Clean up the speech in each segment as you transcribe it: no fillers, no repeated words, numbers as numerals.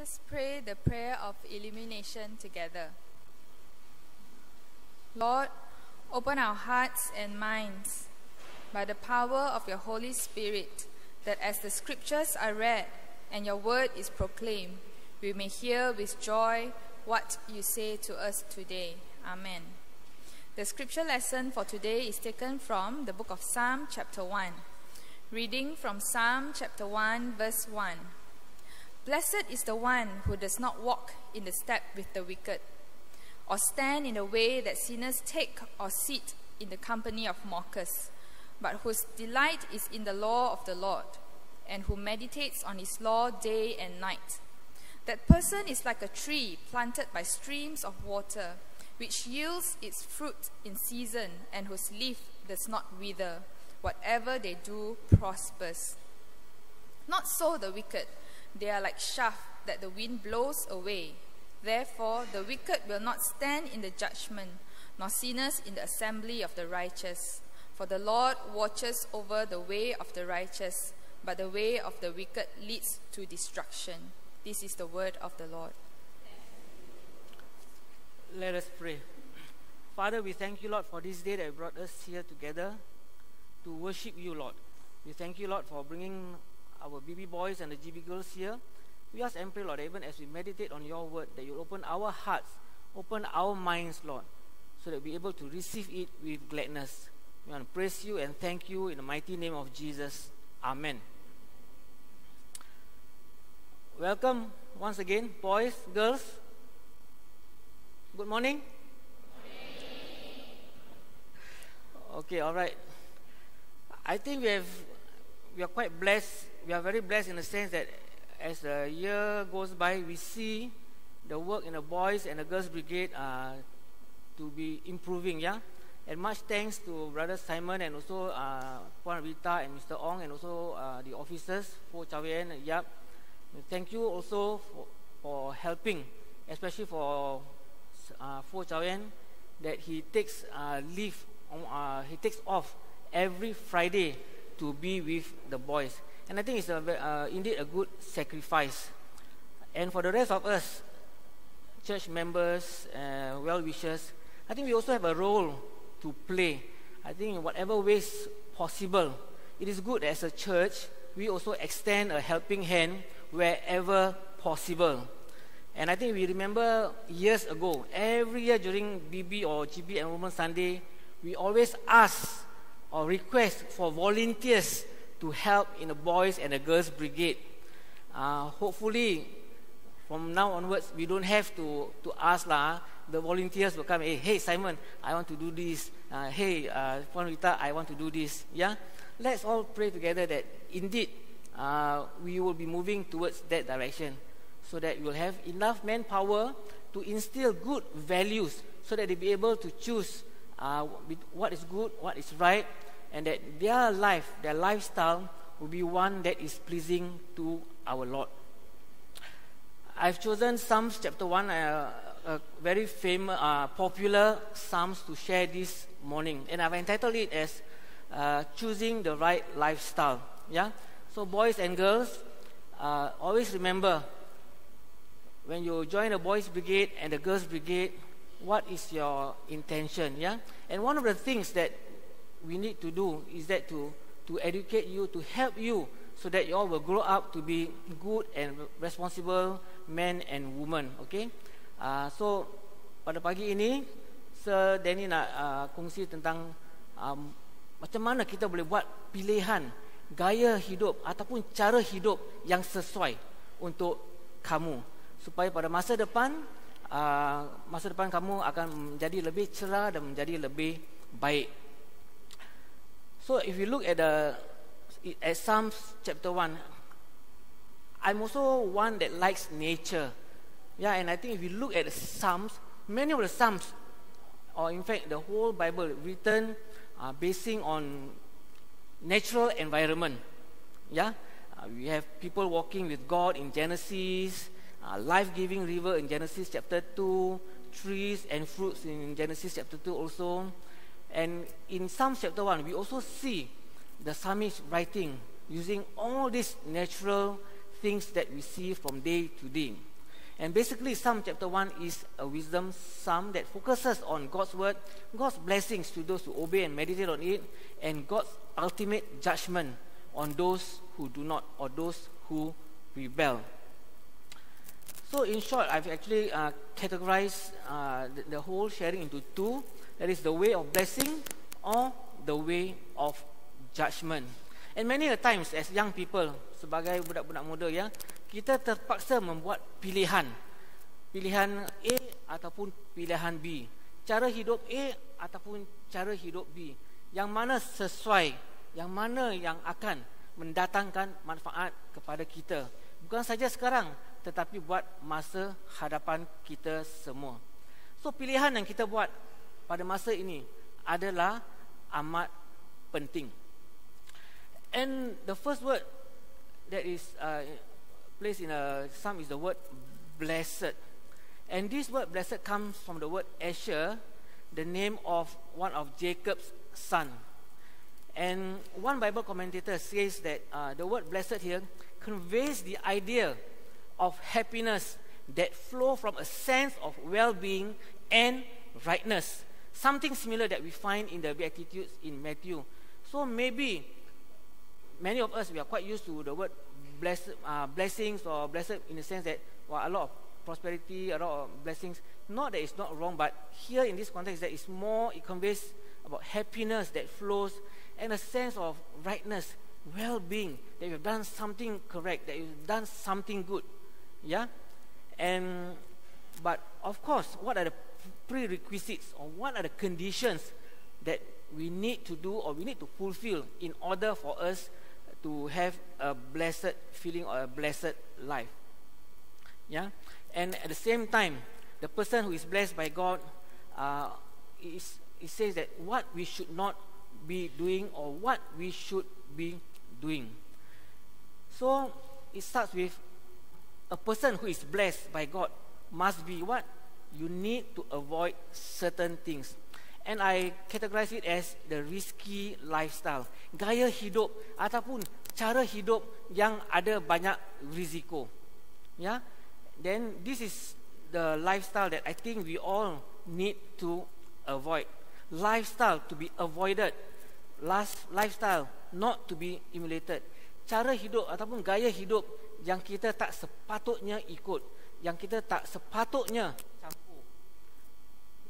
us pray the prayer of illumination together. Lord, open our hearts and minds by the power of your Holy Spirit, that as the scriptures are read and your word is proclaimed, we may hear with joy what you say to us today. Amen. The scripture lesson for today is taken from the book of Psalm chapter 1. Reading from Psalm chapter 1 verse 1. Blessed is the one who does not walk in the step with the wicked, or stand in the way that sinners take, or sit in the company of mockers, but whose delight is in the law of the Lord, and who meditates on his law day and night. That person is like a tree planted by streams of water, which yields its fruit in season, and whose leaf does not wither. Whatever they do prospers. Not so the wicked. They are like chaff that the wind blows away. Therefore the wicked will not stand in the judgment, nor sinners in the assembly of the righteous. For the Lord watches over the way of the righteous, but the way of the wicked leads to destruction. This is the word of the Lord. Let us pray. Father, we thank you, Lord, for this day that brought us here together to worship you, Lord. We thank you, Lord, for bringing our BB boys and the GB girls here. We ask and pray, Lord, even as we meditate on your word, that you open our hearts, open our minds, Lord, so that we're able to receive it with gladness. We want to praise you and thank you in the mighty name of Jesus. Amen. Welcome once again, boys, girls. Good morning. Okay, all right. I think we are quite blessed. We are very blessed in the sense that as the year goes by, we see the work in the boys and the girls brigade to be improving, yeah. And much thanks to Brother Simon and also Puan Rita and Mr. Ong and also the officers, Fo Chow Yen and Yap. Thank you also for helping, especially for Fo Chow Yen, that he takes leave, he takes off every Friday to be with the boys. And I think it's indeed a good sacrifice. And for the rest of us, church members, well-wishers, I think we also have a role to play. I think in whatever ways possible, it is good as a church, we also extend a helping hand wherever possible. And I think we remember years ago, every year during BB or GB Enrollment Sunday, we always ask or request for volunteers to help in the boys and the girls brigade. Hopefully, from now onwards, we don't have to ask lah. The volunteers will come. Hey Simon, I want to do this. Hey Puan Rita, I want to do this. Yeah, let's all pray together that indeed we will be moving towards that direction, so that we will have enough manpower to instill good values, so that they be able to choose what is good, what is right, and that their life, their lifestyle will be one that is pleasing to our Lord. I've chosen Psalms chapter 1, a very famous, popular Psalms to share this morning, and I've entitled it as choosing the right lifestyle. Yeah. So boys and girls, always remember, when you join the boys brigade and the girls brigade, what is your intention? Yeah. And one of the things that we need to do is that to educate you, to help you, so that you all will grow up to be good and responsible men and women. Okay. So pada pagi ini, Sir Danny nak kongsi tentang macam mana kita boleh buat pilihan gaya hidup ataupun cara hidup yang sesuai untuk kamu, supaya pada masa depan kamu akan menjadi lebih cerah dan menjadi lebih baik. So if you look at Psalms chapter 1, I'm also one that likes nature. Yeah, and I think if you look at the Psalms, many of the Psalms, or in fact the whole Bible, written basing on natural environment. Yeah, we have people walking with God in Genesis, life-giving river in Genesis chapter 2, trees and fruits in Genesis chapter 2 also. And in Psalm chapter 1, we also see the psalmist writing using all these natural things that we see from day to day. And basically, Psalm chapter 1 is a wisdom psalm that focuses on God's word, God's blessings to those who obey and meditate on it, and God's ultimate judgment on those who do not, or those who rebel. So in short, I've actually categorized the whole sharing into two. That is the way of blessing or the way of judgment. And many a times as young people, sebagai budak-budak muda ya, kita terpaksa membuat pilihan. Pilihan A ataupun pilihan B. Cara hidup A ataupun cara hidup B. Yang mana sesuai, yang mana yang akan mendatangkan manfaat kepada kita. Bukan saja sekarang, tetapi buat masa hadapan kita semua. So pilihan yang kita buat pada masa ini adalah amat penting. And the first word that is placed in a psalm is the word blessed. And this word blessed comes from the word Asher, the name of one of Jacob's son. And one Bible commentator says that the word blessed here conveys the idea of happiness that flow from a sense of well-being and rightness. Something similar that we find in the Beatitudes in Matthew. So maybe many of us, we are quite used to the word blessings or blessed in the sense that a lot of prosperity, a lot of blessings. Not that it's not wrong, but here in this context, that is more, it conveys about happiness that flows and a sense of rightness, well-being, that you've done something correct, that you've done something good. Yeah? But of course, what are the prerequisites or what are the conditions that we need to do or we need to fulfill in order for us to have a blessed feeling or a blessed life? Yeah? And at the same time, the person who is blessed by God, it says that what we should not be doing or what we should be doing. So it starts with a person who is blessed by God must be what? You need to avoid certain things. And I categorize it as the risky lifestyle. Gaya hidup ataupun cara hidup yang ada banyak risiko. Yeah? Then this is the lifestyle that I think we all need to avoid. Lifestyle to be avoided. Lifestyle not to be emulated. Cara hidup ataupun gaya hidup yang kita tak sepatutnya ikut, yang kita tak sepatutnya campur.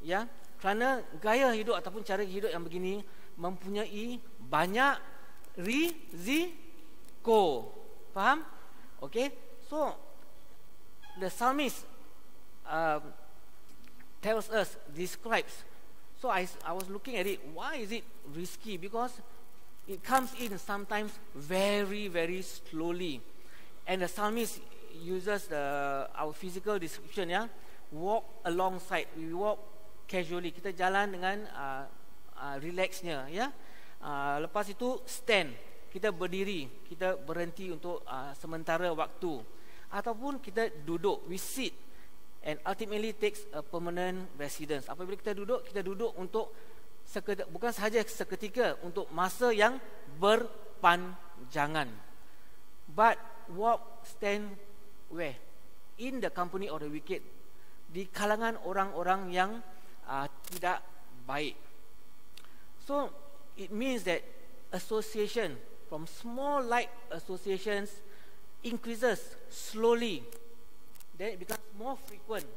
Ya, kerana gaya hidup ataupun cara hidup yang begini mempunyai banyak risiko. Faham? Okay, so the psalmist tells us, describes. So I was looking at it. Why is it risky? Because it comes in sometimes very, very slowly. And the psalmist uses our physical description, ya. Walk alongside. We walk casually. Kita jalan dengan relaxnya, ya. Lepas itu stand. Kita berdiri. Kita berhenti untuk sementara waktu. Ataupun kita duduk. We sit. And ultimately takes a permanent residence. Apabila kita duduk untuk bukan sahaja seketika, untuk masa yang berpanjangan. But walk, stand where? In the company of the wicked. Di kalangan orang-orang yang tidak baik. So it means that association from small like associations increases slowly. Then it becomes more frequent.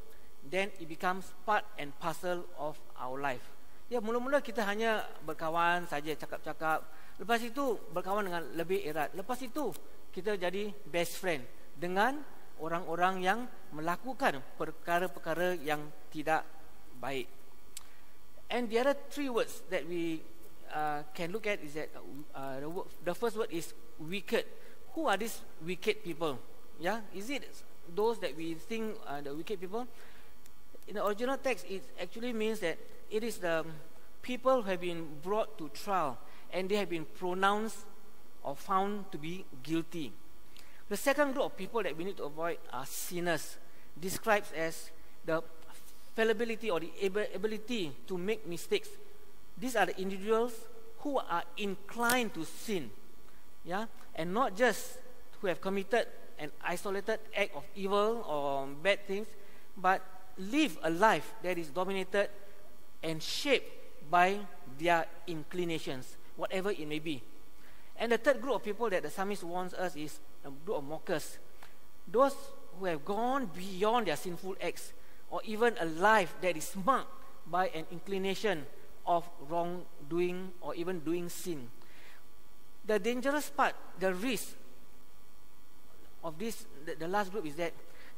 Then it becomes part and parcel of our life. Ya, mula-mula kita hanya berkawan saja, cakap-cakap. Lepas itu berkawan dengan lebih erat. Lepas itu kita jadi best friend dengan orang-orang yang melakukan perkara-perkara yang tidak baik. And the other three words that we can look at is that the first word is wicked. Who are these wicked people? Yeah, is it those that we think are the wicked people? In the original text, it actually means that it is the people who have been brought to trial and they have been pronounced or found to be guilty. The second group of people that we need to avoid are sinners, described as the fallibility or the ability to make mistakes. These are the individuals who are inclined to sin, yeah, and not just who have committed an isolated act of evil or bad things, but live a life that is dominated and shaped by their inclinations, whatever it may be. And the third group of people that the psalmist warns us is a group of mockers. Those who have gone beyond their sinful acts, or even a life that is marked by an inclination of wrongdoing or even doing sin. The dangerous part, the risk of this, the last group, is that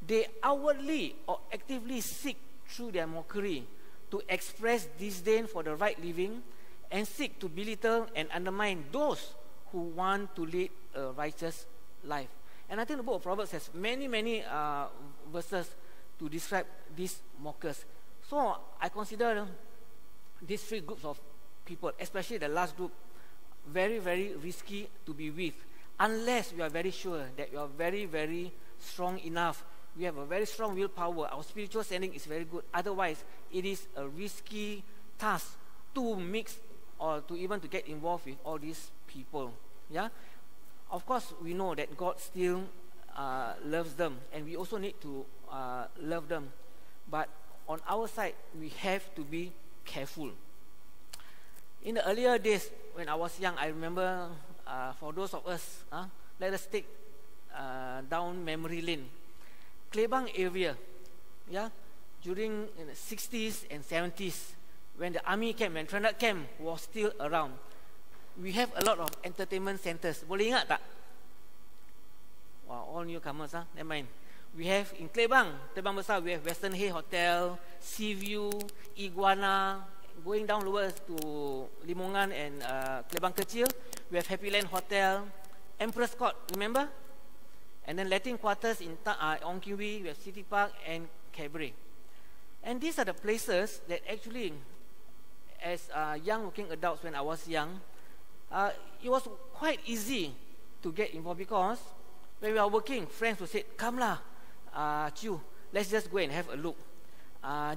they outwardly or actively seek through their mockery to express disdain for the right living and seek to belittle and undermine those who want to lead a righteous life. And I think the book of Proverbs has many verses to describe these mockers. So I consider these three groups of people, especially the last group, very, very risky to be with, unless we are very sure that we are very, very strong enough. We have a very strong willpower. Our spiritual standing is very good. Otherwise, it is a risky task to mix or to even to get involved with all these people. Yeah, of course, we know that God still loves them, and we also need to love them. But on our side, we have to be careful. In the earlier days, when I was young, I remember, for those of us, let us take down memory lane. Klebang area, yeah, during the 60s and 70s, when the army camp, when Trenat camp was still around, we have a lot of entertainment centers. Boleh ingat tak? Wow, all newcomers, never mind. We have in Klebang Besar, we have Western Hay Hotel, Seaview, Iguana. Going down lower to Limongan and Klebang Kecil, we have Happy Land Hotel, Empress Court, remember? And then Latin Quarters in Ong Kiwi, we have City Park and Cabaret. And these are the places that actually, as young working adults when I was young, it was quite easy to get involved, because when we are working, friends would say, come lah, Chu, let's just go and have a look.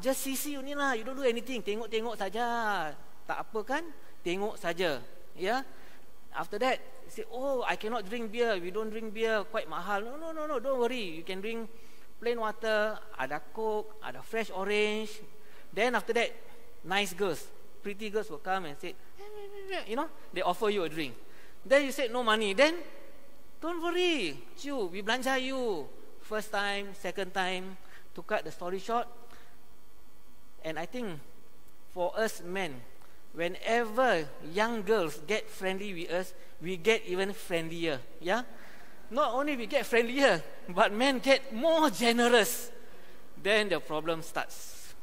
Just see only lah, you don't do anything, tengok-tengok saja. Tak apa kan, tengok saja. Yeah. After that, say, oh, I cannot drink beer, we don't drink beer, quite mahal. No, don't worry, you can drink plain water, ada Coke, ada fresh orange. Then after that, nice girls, pretty girls will come and say, you know, they offer you a drink. Then you said no money, then don't worry, Chu, we belanja you. First time, second time. To cut the story short, and I think for us men, whenever young girls get friendly with us, we get even friendlier. Yeah, not only we get friendlier, but men get more generous. Then the problem starts.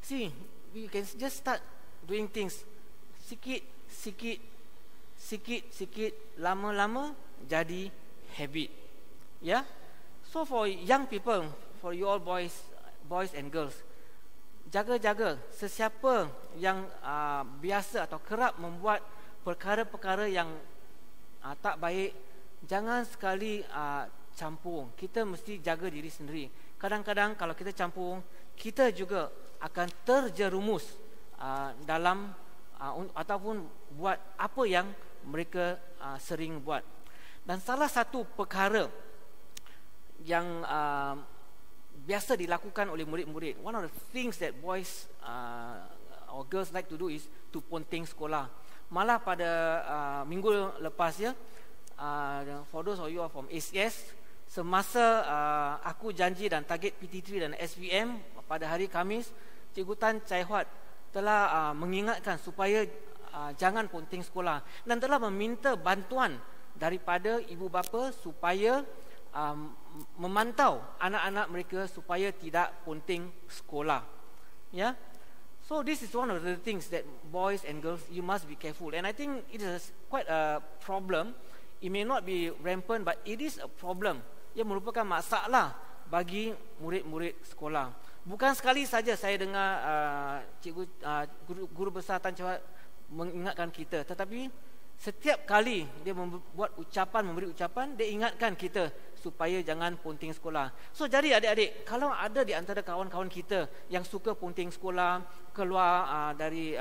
See, we can just start doing things sikit, lama-lama jadi habit. Yeah. So for young people, for you all boys and girls, jaga-jaga sesiapa yang biasa atau kerap membuat perkara-perkara yang tak baik, jangan sekali campur. Kita mesti jaga diri sendiri. Kadang-kadang kalau kita campur, kita juga akan terjerumus dalam ataupun buat apa yang mereka sering buat. Dan salah satu perkara yang biasa dilakukan oleh murid-murid, one of the things that boys or girls like to do is to ponteng sekolah. Malah pada minggu lepas ya, for those of you from ACS, semasa aku janji dan target PT3 dan SPM pada hari Khamis, Cikgu Tan Chai Huat telah mengingatkan supaya jangan ponteng sekolah, dan telah meminta bantuan daripada ibu bapa supaya memantau anak-anak mereka supaya tidak ponteng sekolah. Yeah. So this is one of the things that boys and girls, you must be careful. And I think it is quite a problem. It may not be rampant, but it is a problem. Ia merupakan masalah bagi murid-murid sekolah. Bukan sekali saja saya dengar cikgu guru besar Tan Chai Huat mengingatkan kita, tetapi Setiap kali dia membuat ucapan, memberi ucapan, dia ingatkan kita supaya jangan punting sekolah. So jadi adik-adik, kalau ada di antara kawan-kawan kita yang suka punting sekolah, keluar dari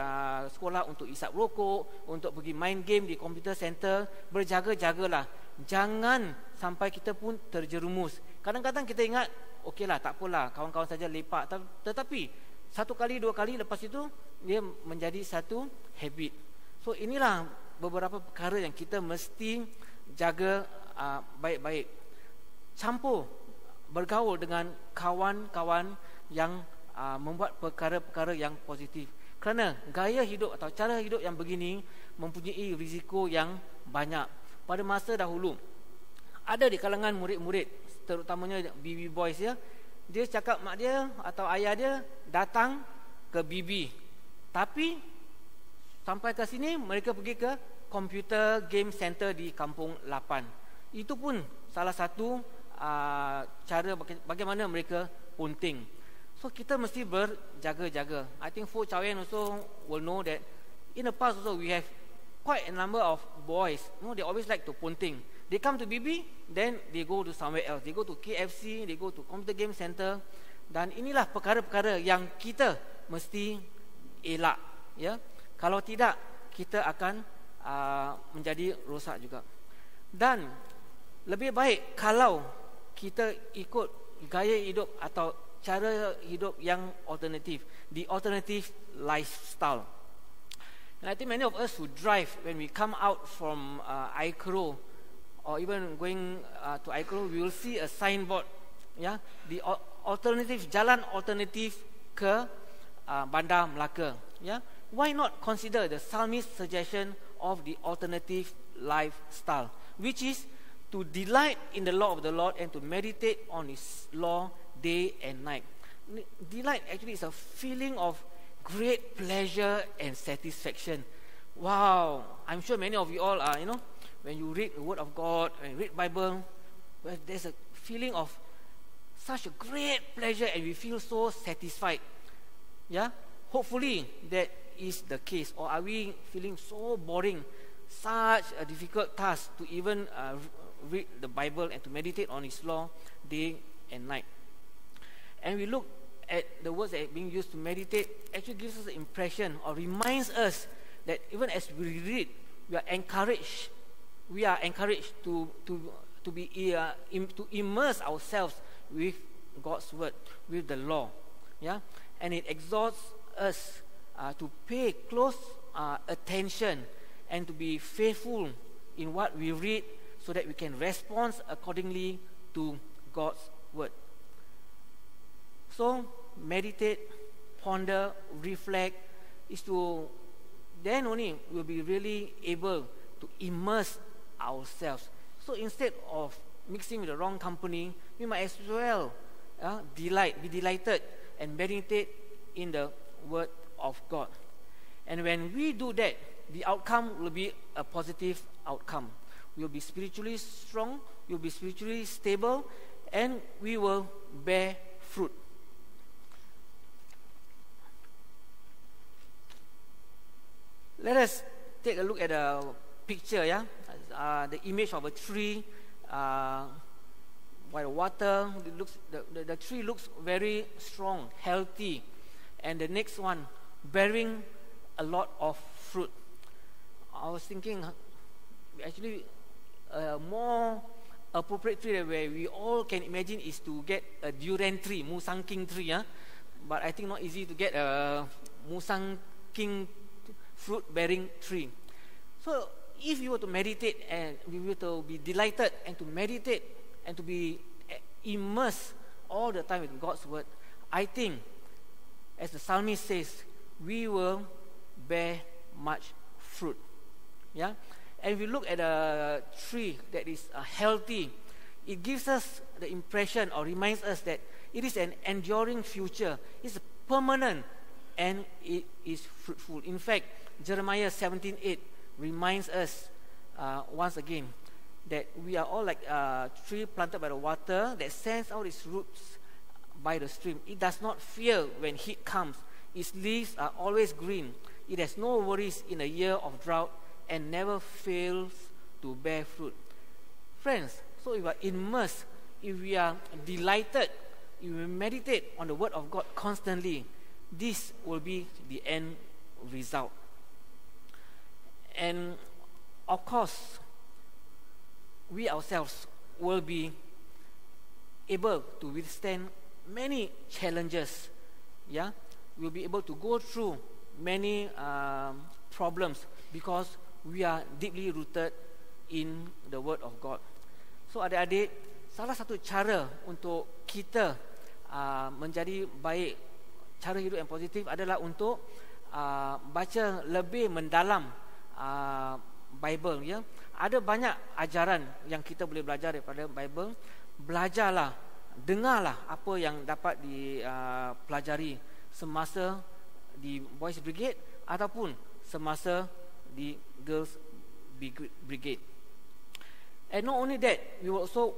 sekolah untuk isap rokok, untuk pergi main game di computer center, berjaga-jagalah. Jangan sampai kita pun terjerumus. Kadang-kadang kita ingat, okeylah, tak apalah, kawan-kawan saja lepak. Tetapi satu kali, dua kali, lepas itu dia menjadi satu habit. So inilah beberapa perkara yang kita mesti jaga baik-baik. Campur, bergaul dengan kawan-kawan yang membuat perkara-perkara yang positif. Kerana gaya hidup atau cara hidup yang begini mempunyai risiko yang banyak. Pada masa dahulu, ada di kalangan murid-murid, terutamanya BB boys ya, dia cakap mak dia atau ayah dia datang ke BB. Tapi sampai ke sini mereka pergi ke computer game center di Kampung 8. Itu pun salah satu cara bagaimana mereka punting. So kita mesti berjaga-jaga. I think Fo Chow Yen also will know that in the past also we have quite a number of boys. They always like to punting. They come to BB, then they go to somewhere else. They go to KFC, they go to computer game center. Dan inilah perkara-perkara yang kita mesti elak, ya. Kalau tidak, kita akan menjadi rosak juga. Dan lebih baik kalau kita ikut gaya hidup atau cara hidup yang alternatif, the alternative lifestyle. And I think many of us who drive, when we come out from Aikro or even going to Aikro, we will see a signboard, yeah, the alternative, jalan alternatif ke Bandar Melaka, yeah. Why not consider the psalmist's suggestion of the alternative lifestyle, which is to delight in the law of the Lord and to meditate on His law day and night. Delight actually is a feeling of great pleasure and satisfaction. Wow, I'm sure many of you all are, when you read the Word of God and read Bible, well, there's a feeling of such a great pleasure and we feel so satisfied. Yeah, hopefully that is the case. Or are we feeling so boring, such a difficult task to even read the Bible and to meditate on His law day and night? And we look at the words that are being used to meditate, actually gives us the impression or reminds us that even as we read, we are encouraged to immerse ourselves with God's word, with the law, yeah. And it exhorts us to pay close attention and to be faithful in what we read, so that we can respond accordingly to God's word. So meditate, ponder, reflect, is to then only we'll be really able to immerse ourselves. So instead of mixing with the wrong company, we might as well be delighted and meditate in the word of God. And when we do that, the outcome will be a positive outcome. We'll be spiritually strong, we'll be spiritually stable, and we will bear fruit. Let us take a look at a picture, yeah? The image of a tree by the water. The tree looks very strong, healthy. And the next one, bearing a lot of fruit. I was thinking, actually, a more appropriate tree where we all can imagine is to get a durian tree, Musang King tree. But I think not easy to get a Musang King fruit-bearing tree. So, if you were to meditate and we were to be delighted and to meditate and to be immersed all the time with God's word, I think, as the psalmist says, we will bear much fruit. Yeah? And if we look at a tree that is healthy, it gives us the impression or reminds us that it is an enduring future. It's permanent and it is fruitful. In fact, Jeremiah 17:8 reminds us once again that we are all like a tree planted by the water that sends out its roots by the stream. It does not fear when heat comes. Its leaves are always green. It has no worries in a year of drought. and never fails to bear fruit. Friends, so if we are immersed, if we are delighted, if we meditate on the Word of God constantly, this will be the end result. And of course, we ourselves will be able to withstand many challenges. Yeah, we'll be able to go through many problems because we are deeply rooted in the Word of God. So adik-adik, salah satu cara untuk kita menjadi baik, cara hidup yang positif adalah untuk baca lebih mendalam Bible. Ya, ada banyak ajaran yang kita boleh belajar daripada Bible. Belajarlah, dengarlah apa yang dapat dipelajari semasa di Boys Brigade ataupun semasa di Girls Brigade. And not only that, we will also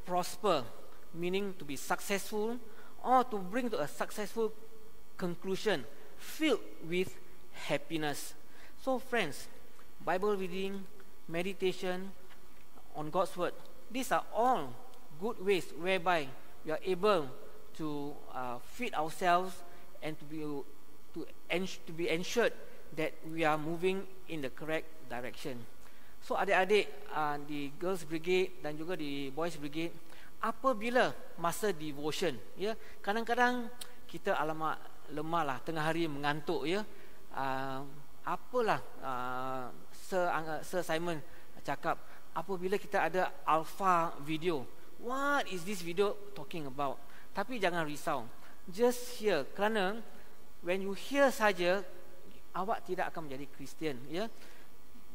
prosper, meaning to be successful or to bring to a successful conclusion filled with happiness. So friends, Bible reading, meditation on God's Word, these are all good ways whereby we are able to feed ourselves and to be ensured that we are moving in the correct direction. So adik-adik di Girls Brigade dan juga di Boys Brigade, apabila masa devotion, ya, kadang-kadang kita alamak lemah lah, tengah hari mengantuk, ya, apalah Sir Simon cakap, apabila kita ada alpha video, what is this video talking about? Tapi jangan risau, just hear, kerana when you hear saja, awak tidak akan menjadi Kristian, ya.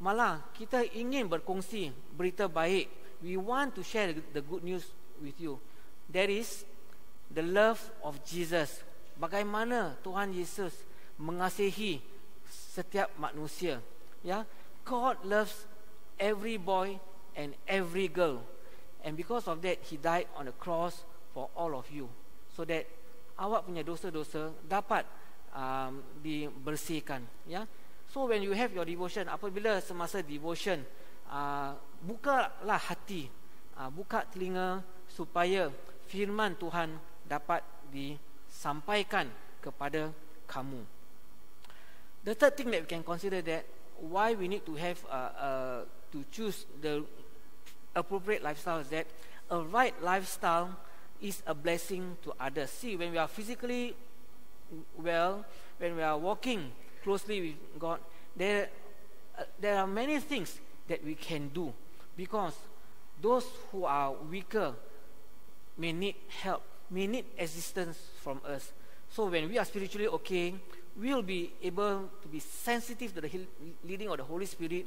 Malah kita ingin berkongsi berita baik. We want to share the good news with you. That is the love of Jesus. Bagaimana Tuhan Yesus mengasihi setiap manusia. Ya, God loves every boy and every girl. And because of that, He died on the cross for all of you, so that awak punya dosa-dosa dapat dibersihkan. Ya. So when you have your devotion, apabila semasa devotion, bukalah hati, buka telinga supaya firman Tuhan dapat disampaikan kepada kamu. The third thing that we can consider that why we need to have to choose the appropriate lifestyle is that a right lifestyle is a blessing to others. See, when we are physically well, when we are walking closely with God, there are many things that we can do, because those who are weaker may need help, may need assistance from us. So when we are spiritually okay, we will be able to be sensitive to the leading of the Holy Spirit,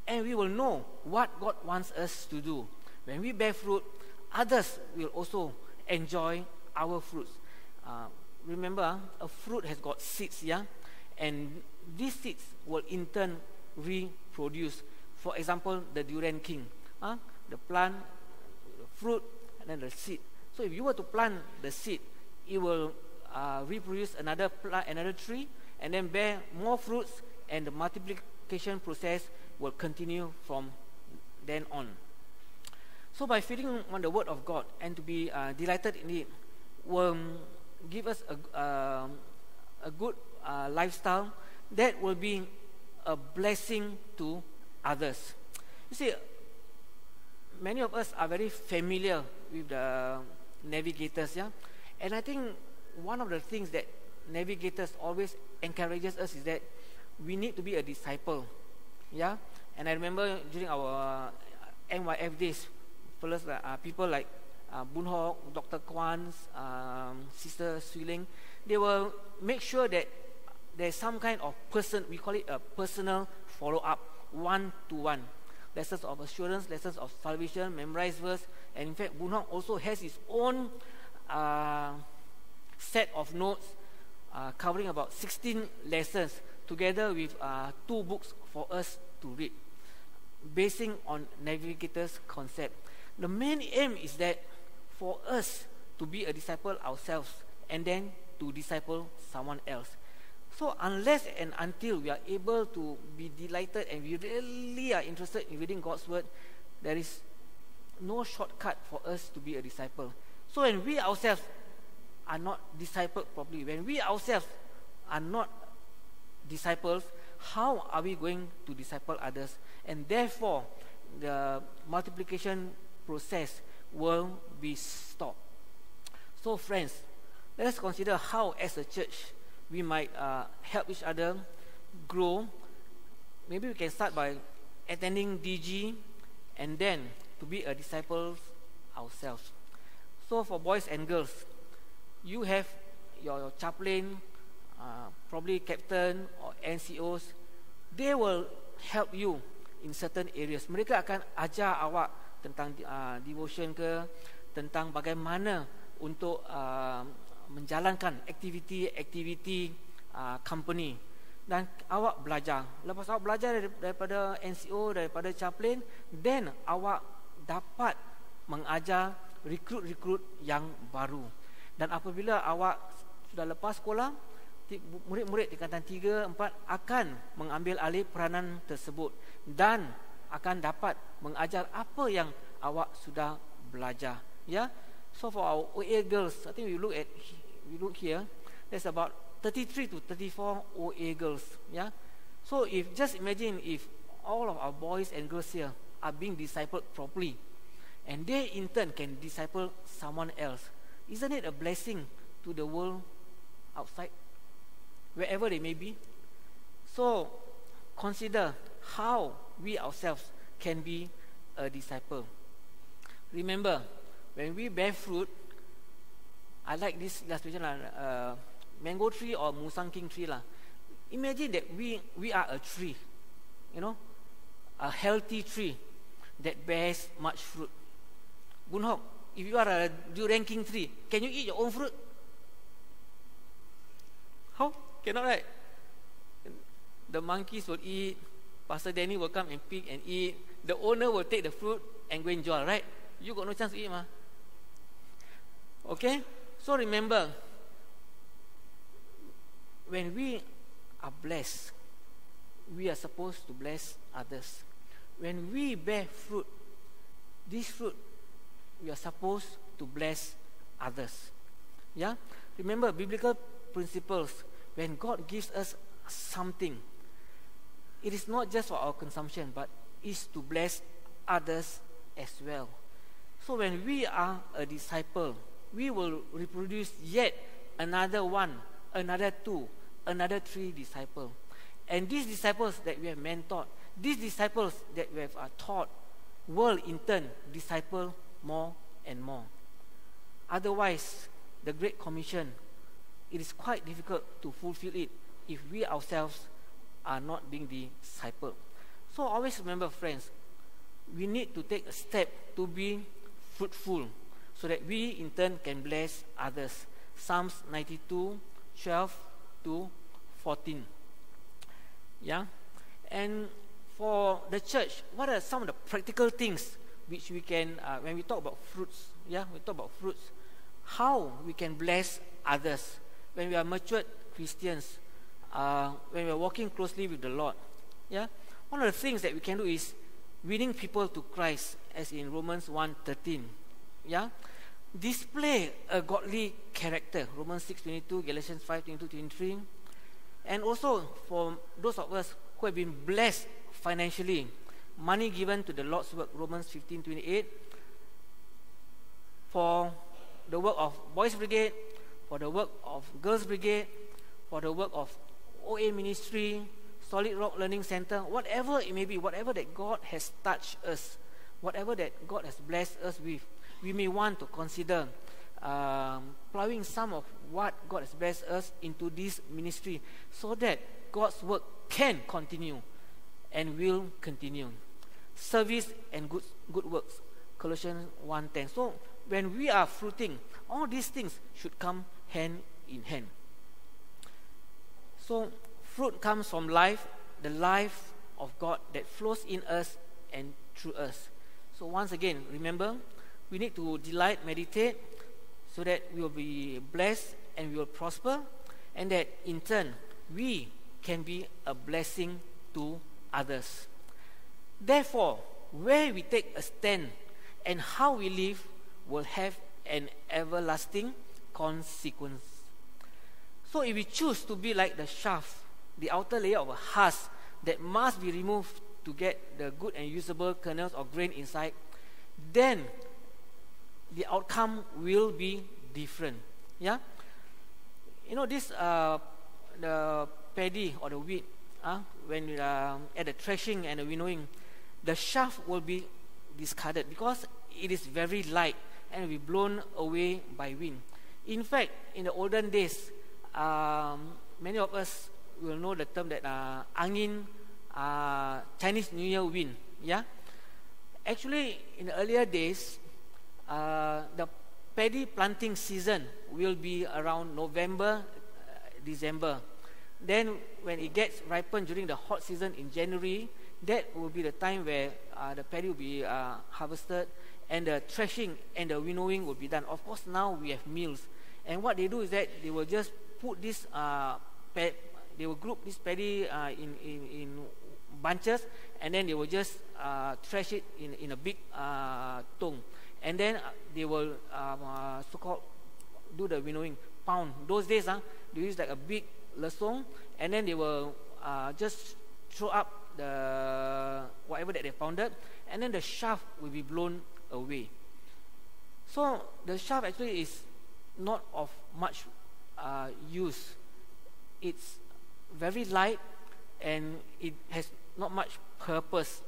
and we will know what God wants us to do. When we bear fruit, others will also enjoy our fruits. Remember, a fruit has got seeds, yeah? And these seeds will in turn reproduce. For example, the durian king, the plant, the fruit, and then the seed. So if you were to plant the seed, it will reproduce another plant, another tree, and then bear more fruits, and the multiplication process will continue from then on. So by feeding on the Word of God and to be delighted in it will give us a good lifestyle that will be a blessing to others. You see, many of us are very familiar with the navigators, yeah, and I think one of the things that navigators always encourages us is that we need to be a disciple, yeah. And I remember during our NYF days, people like Boon Hock, Dr. Kwan, Sister Swiling, they will make sure that there's some kind of we call it a personal follow-up, one-to-one. Lessons of assurance, lessons of salvation, memorize verse, and in fact, Boon Hock also has his own set of notes covering about 16 lessons, together with 2 books for us to read, basing on navigator's concept. The main aim is that for us to be a disciple ourselves and then to disciple someone else. So unless and until we are able to be delighted and we really are interested in reading God's word, there is no shortcut for us to be a disciple. So when we ourselves are not discipled properly, when we ourselves are not disciples, how are we going to disciple others? And therefore, the multiplication process will be stopped. So friends, let us consider how as a church we might help each other grow. Maybe we can start by attending DG and then to be a disciple ourselves. So for boys and girls, you have your chaplain, probably captain or NCOs. They will help you in certain areas. Mereka akan ajar awak tentang devotion ke, tentang bagaimana untuk menjalankan aktiviti company. Dan awak belajar. Lepas awak belajar daripada NCO, daripada chaplain, then awak dapat mengajar rekrut-rekrut yang baru. Dan apabila awak sudah lepas sekolah, murid-murid tingkatan 3, 4 akan mengambil alih peranan tersebut dan akan dapat mengajar apa yang awak sudah belajar. Ya. So for our OA girls, I think we look here, there's about 33 to 34 OA girls. Yeah. So if just imagine if all of our boys and girls here are being discipled properly, and they in turn can disciple someone else, isn't it a blessing to the world outside, wherever they may be? So consider how we ourselves can be a disciple. Remember, when we bear fruit, I like this illustration, mango tree or musang king tree lah. Imagine that we are a tree, a healthy tree that bears much fruit. Boon Hock, if you are a durian king tree, can you eat your own fruit? How? Cannot, right? The monkeys will eat, Pastor Danny will come and pick and eat, the owner will take the fruit and go enjoy, right? You got no chance to eat, ma. Okay? So remember, when we are blessed, we are supposed to bless others. When we bear fruit, this fruit, we are supposed to bless others. Yeah? Remember biblical principles. When God gives us something, it is not just for our consumption, but is to bless others as well. So when we are a disciple, we will reproduce yet another one, another two, another 3 disciples. And these disciples that we have mentored, these disciples that we have taught, will in turn disciple more and more. Otherwise, the Great Commission, it is quite difficult to fulfill it if we ourselves are not being discipled. So always remember, friends, we need to take a step to be fruitful, so that we in turn can bless others. Psalms 92, 12 to 14. Yeah? And for the church, what are some of the practical things which we can, when we talk about fruits, how we can bless others when we are matured Christians, when we are walking closely with the Lord. Yeah? One of the things that we can do is winning people to Christ, as in Romans 1:13. Yeah? Display a godly character, Romans 6:22, Galatians 5:22-23. And also for those of us who have been blessed financially, money given to the Lord's work, Romans 15:28. For the work of Boys Brigade, for the work of Girls Brigade, for the work of OA Ministry, Solid Rock Learning Center, whatever it may be, whatever that God has touched us, whatever that God has blessed us with, we may want to consider plowing some of what God has blessed us into this ministry, so that God's work can continue and will continue. Service and good works, Colossians 1:10. So when we are fruiting, all these things should come hand in hand. So fruit comes from life, the life of God that flows in us and through us. So once again, remember, we need to delight, meditate, so that we will be blessed and we will prosper, and that in turn we can be a blessing to others. Therefore, where we take a stand and how we live will have an everlasting consequence. So if we choose to be like the chaff, the outer layer of a husk that must be removed to get the good and usable kernels or grain inside, then the outcome will be different. Yeah, you know this the paddy or the wheat, when we are at the threshing and the winnowing, the chaff will be discarded because it is very light and will be blown away by wind. In fact, in the olden days, many of us will know the term that angin, Chinese New Year wind. Yeah, actually, in the earlier days, the paddy planting season will be around November, December. Then when it gets ripened during the hot season in January, that will be the time where the paddy will be harvested and the threshing and the winnowing will be done. Of course, now we have mills, and what they do is that they will just put this they will group this paddy in bunches, and then they will just thresh it in a big tong, and then they will so-called do the winnowing, pound. Those days they use like a big lesung, and then they will just throw up the whatever that they pounded, and then the chaff will be blown away. So the chaff actually is not of much use. It's very light and it has not much purpose.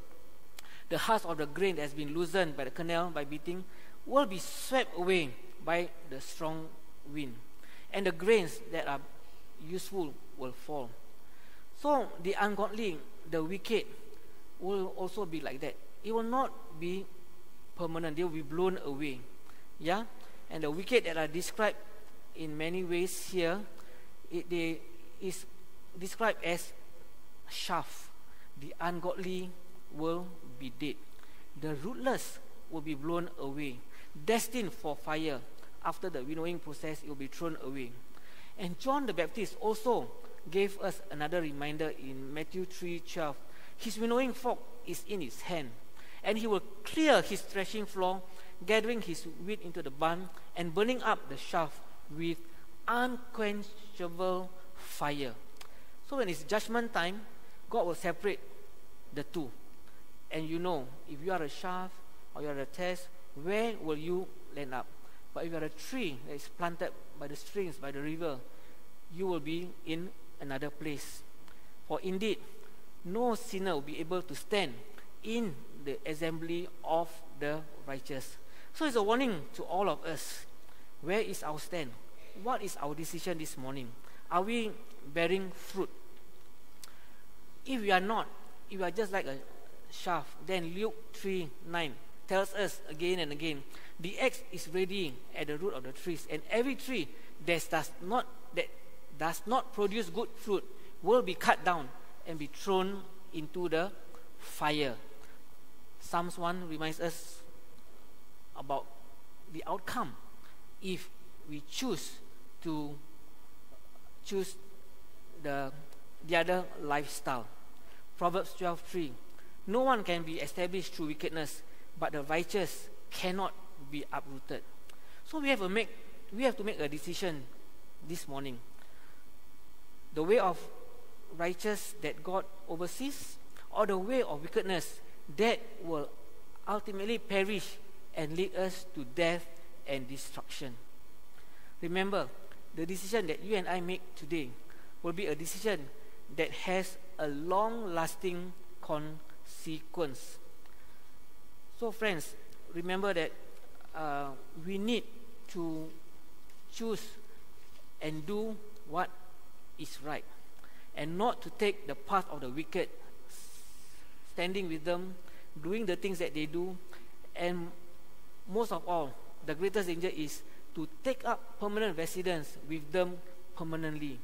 The husk of the grain that has been loosened by the kernel by beating will be swept away by the strong wind, and the grains that are useful will fall. So the ungodly, the wicked, will also be like that. It will not be permanent. They will be blown away. Yeah, and the wicked that are described in many ways here, they is described as chaff. The ungodly will be dead. The rootless will be blown away, destined for fire. After the winnowing process, it will be thrown away. And John the Baptist also gave us another reminder in Matthew 3:12. His winnowing fork is in his hand, and he will clear his threshing floor, gathering his wheat into the barn, and burning up the chaff with unquenchable fire. So when it's judgment time, God will separate the two. And you know, if you are a chaff or you are a test, where will you land up? But if you are a tree that is planted by the streams, by the river, you will be in another place. For indeed, no sinner will be able to stand in the assembly of the righteous. So it's a warning to all of us. Where is our stand? What is our decision this morning? Are we bearing fruit? If we are not, if we are just like a chaff, then Luke 3:9 tells us again and again, the axe is ready at the root of the trees, and every tree that does not produce good fruit will be cut down and be thrown into the fire. Psalms 1 reminds us about the outcome if we choose the other lifestyle. Proverbs 12:3, no one can be established through wickedness, but the righteous cannot be uprooted. So we have to make a decision this morning. The way of righteous that God oversees, or the way of wickedness that will ultimately perish and lead us to death and destruction. Remember, the decision that you and I make today will be a decision that has a long-lasting consequence. So friends, remember that we need to choose and do what is right, and not to take the path of the wicked, standing with them, doing the things that they do, and most of all, the greatest danger is to take up permanent residence with them permanently.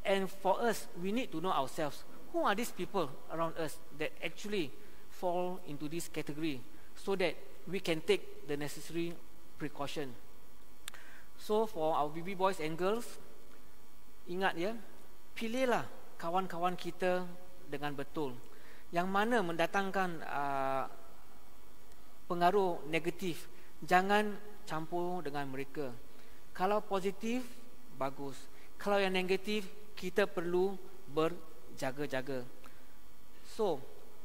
And for us, we need to know ourselves. Who are these people around us that actually fall into this category, so that we can take the necessary precaution? So for our baby boys and girls, ingat ya, pilihlah kawan-kawan kita dengan betul. Yang mana mendatangkan pengaruh negatif, jangan campur dengan mereka. Kalau positif, bagus. Kalau yang negatif, kita perlu berjaga-jaga. So,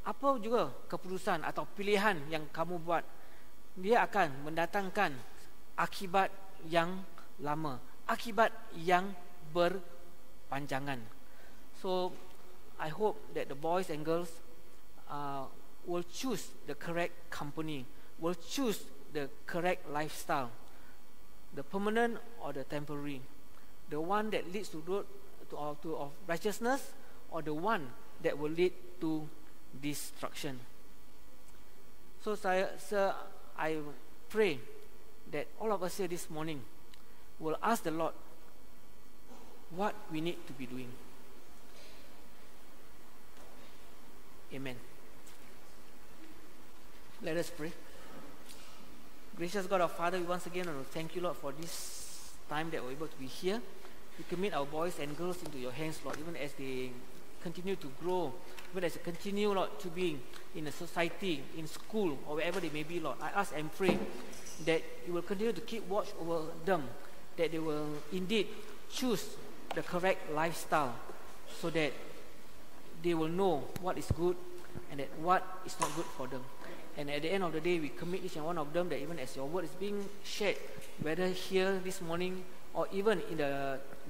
apa juga keputusan atau pilihan yang kamu buat, dia akan mendatangkan akibat yang lama, akibat yang berpanjangan. So, I hope that the boys and girls will choose the correct company, will choose the correct lifestyle, the permanent or the temporary, the one that leads to road of righteousness, or the one that will lead to destruction. So I pray that all of us here this morning will ask the Lord what we need to be doing. Amen. Let us pray. Gracious God, our Father, we once again want to thank you, Lord, for this time that we're able to be here. We commit our boys and girls into your hands, Lord, even as they continue to grow, even as they continue, Lord, to be in a society, in school, or wherever they may be, Lord. I ask and pray that you will continue to keep watch over them, that they will indeed choose the correct lifestyle, so that they will know what is good and that what is not good for them. And at the end of the day, we commit each and one of them, that even as your word is being shared, whether here this morning or even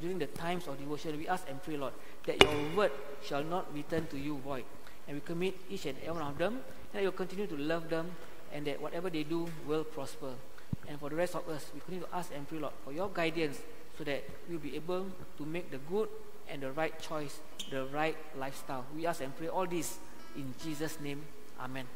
during the times of devotion, we ask and pray, Lord, that your word shall not return to you void. And we commit each and every one of them, and that you'll continue to love them, and that whatever they do will prosper. And for the rest of us, we continue to ask and pray, Lord, for your guidance, so that we'll be able to make the good and the right choice, the right lifestyle. We ask and pray all this in Jesus' name. Amen.